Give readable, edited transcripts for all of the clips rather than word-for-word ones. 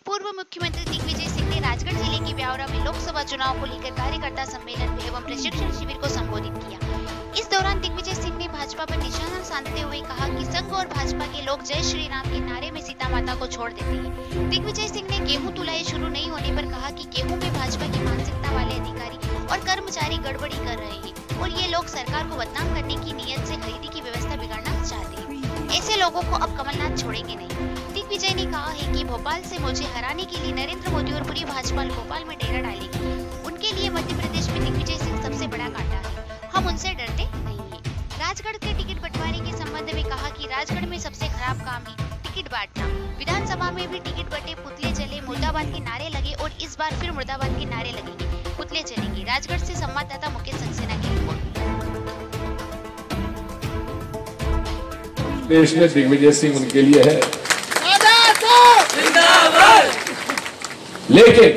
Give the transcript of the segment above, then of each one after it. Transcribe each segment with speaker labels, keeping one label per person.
Speaker 1: पूर्व मुख्यमंत्री दिग्विजय सिंह ने राजगढ़ जिले के ब्यावरा में लोकसभा चुनाव को लेकर कार्यकर्ता सम्मेलन एवं प्रशिक्षण शिविर को संबोधित किया। इस दौरान दिग्विजय सिंह ने भाजपा पर निशाना साधते हुए कहा कि संघ और भाजपा के लोग जय श्री राम के नारे में सीता माता को छोड़ देते हैं। दिग्विजय सिंह ने गेहूं तुलाई शुरू नहीं होने पर कहा कि गेहूं में भाजपा की मानसिकता वाले अधिकारी और कर्मचारी गड़बड़ी कर रहे हैं और ये लोग सरकार को बदनाम करने की नीयत से खरीदी की व्यवस्था बिगाड़ना चाहते हैं। ऐसे लोगों को अब कमलनाथ छोड़ेंगे नहीं। दिग्विजय ने कहा है कि भोपाल से मुझे हराने के लिए नरेंद्र मोदी और पूरी भाजपा भोपाल में डेरा डालेगी। उनके लिए मध्य प्रदेश में दिग्विजय सिंह सबसे बड़ा कांटा है, हम उनसे डरते नहीं है। राजगढ़ के टिकट बंटवारे के संबंध में कहा कि राजगढ़ में सबसे खराब काम है टिकट बांटना। विधानसभा में भी टिकट बटे, पुतले जले, मुर्दाबाद के नारे लगे और इस बार फिर मुर्दाबाद के नारे लगेंगे, पुतले चलेंगे। राजगढ़ से संवाददाता मुकेश सक्सेना की रिपोर्ट।
Speaker 2: देश में दिग्विजय सिंह उनके लिए है, लेकिन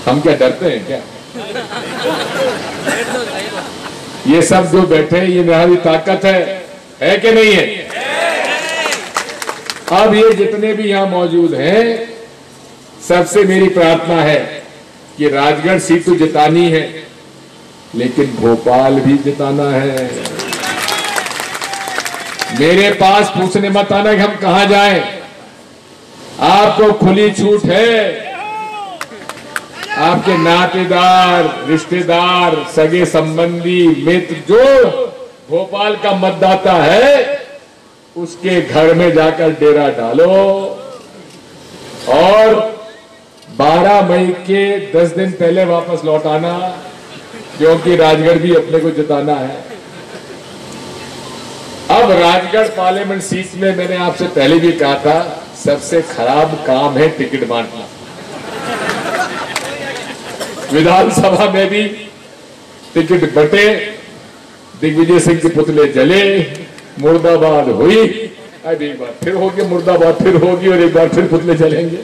Speaker 2: हम क्या डरते हैं क्या? ये सब जो बैठे ये हमारी ताकत है कि नहीं है? अब ये जितने भी यहां मौजूद हैं, सबसे मेरी प्रार्थना है कि राजगढ़ सीट तो जितानी है, लेकिन भोपाल भी जिताना है। मेरे पास पूछने मत आना कि हम कहां जाएं, आपको खुली छूट है। आपके नातेदार, रिश्तेदार, सगे संबंधी, मित्र जो भोपाल का मतदाता है, उसके घर में जाकर डेरा डालो और 12 मई के 10 दिन पहले वापस लौट आना, क्योंकि राजगढ़ भी अपने को जिताना है। अब राजगढ़ पार्लियामेंट सीट में मैंने आपसे पहले भी कहा था, सबसे खराब काम है टिकट बांटना। विधानसभा में भी टिकट बटे, दिग्विजय सिंह के पुतले जले, मुर्दाबाद हुई, अब एक बार फिर होगी मुर्दाबाद, फिर होगी और एक बार फिर पुतले जलेंगे।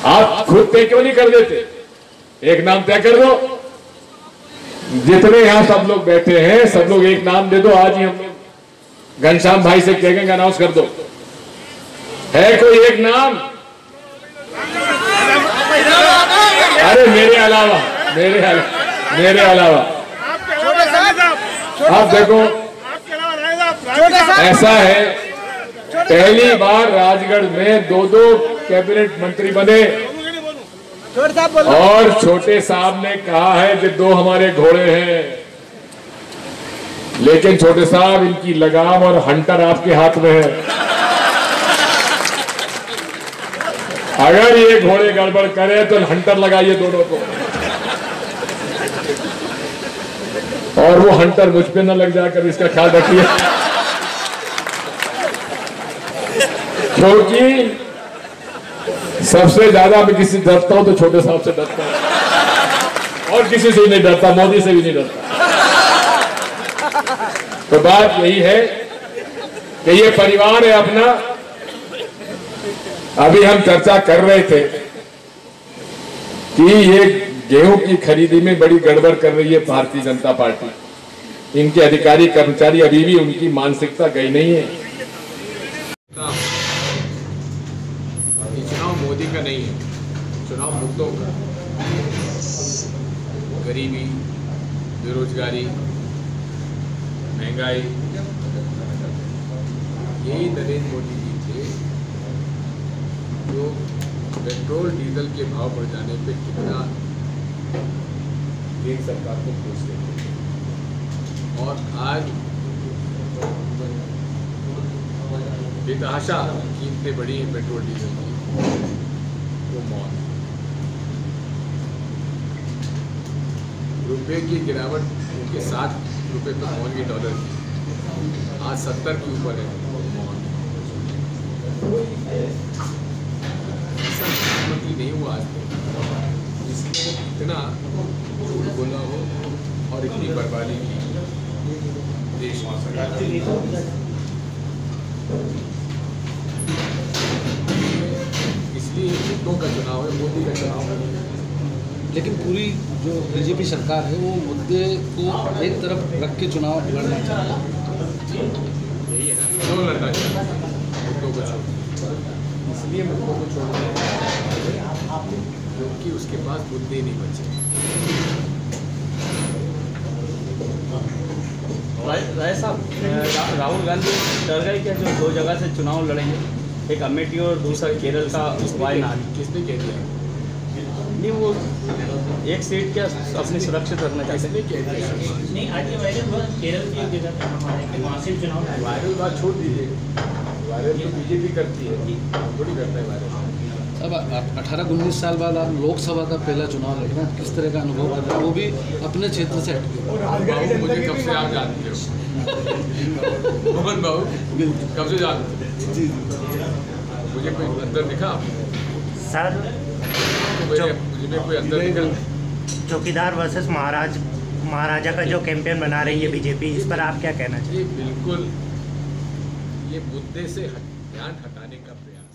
Speaker 2: आप खुद तय क्यों नहीं कर देते? एक नाम तय कर दो। जितने यहां सब लोग बैठे हैं, सब लोग एक नाम दे दो। आज ही हम लोग घनश्याम भाई से कहेंगे अनाउंस कर दो, है कोई एक नाम? अरे मेरे अलावा आप देखो, ऐसा है, पहली बार राजगढ़ में 2-2 कैबिनेट मंत्री बने और छोटे साहब ने कहा है कि 2 हमारे घोड़े हैं, लेकिन छोटे साहब इनकी लगाम और हंटर आपके हाथ में है। अगर ये घोड़े गड़बड़ करे तो हंटर लगाइए दोनों को, और वो हंटर मुझ पे न लग जाकर इसका ख्याल रखिए, क्योंकि सबसे ज्यादा मैं किसी डरता हूं तो छोटे साहब से डरता हूं, और किसी से नहीं डरता, मोदी से भी नहीं डरता। तो बात यही है कि ये परिवार है अपना। अभी हम चर्चा कर रहे थे कि ये गेहूं की खरीदी में बड़ी गड़बड़ कर रही है भारतीय जनता पार्टी। इनके अधिकारी कर्मचारी, अभी भी उनकी मानसिकता गई नहीं है। चुनाव मोदी का नहीं है, चुनाव मुद्दों का। गरीबी, बेरोजगारी, महंगाई, यही नरेंद्र मोदी जी थे जो पेट्रोल डीजल के भाव बढ़ जाने पे कितना केंद्र सरकार को पूछते थे, और आज बेतहाशा कीमतें बढ़ी हैं पेट्रोल डीजल की, वो मौत। रुपये की गिरावट उनके 7 रुपये तक पहुँच गई डॉलर की, आज 70 के ऊपर है मौत। ऐसा प्रधानमंत्री नहीं हुआ आज तक जिसने इतना झूठ बोला हो और इतनी बर्बादी की देश में। इसलिए मुद्दों का चुनाव है, मोदी का चुनाव है।
Speaker 3: लेकिन पूरी जो बीजेपी सरकार है वो मुद्दे को एक तरफ रख के चुनाव लड़ना चाहती है।
Speaker 2: यही है ना, क्यों लड़ना चाहती है मुद्दों को छोड़। इसलिए मुल्कों को छोड़ने क्योंकि उसके पास बुद्धि नहीं बचे।
Speaker 4: राय साहब, राहुल गांधी डर गए क्या जो 2 जगह से चुनाव लड़ेंगे, एक अमेठी और दूसरा केरल का वायनाड?
Speaker 2: किसने कह दिया?
Speaker 4: नहीं, वो एक सीट क्या अपनी सुरक्षित रखना चाहते हैं?
Speaker 5: नहीं, आज ये वायरल हुआ केरल की एक जगह पे हमारे कि वहाँ से चुनाव
Speaker 2: वायरल बात छोड़ दीजिए, वायरल तो बीजेपी करती है, थोड़ी करता है वायरल।
Speaker 3: अब 18-19 साल बाद आप लोकसभा का पहला चुनाव लड़ रहे हैं, किस तरह का अनुभव कर रहे हैं, वो भी अपने क्षेत्र से हटके?
Speaker 2: मुझे कब से आप जानते हो मोहन बाबू, कब से जानते हो? मुझे कोई अंदर दिखा?
Speaker 5: सर,
Speaker 2: मुझे कोई अंदर दिखा?
Speaker 5: चौकीदार वर्सेस महाराजा का जो कैंपेन बना रही है बीजेपी, इस पर आप क्या कहना चाहिए?
Speaker 2: बिल्कुल ये मुद्दे से ध्यान हटाने का प्रयास।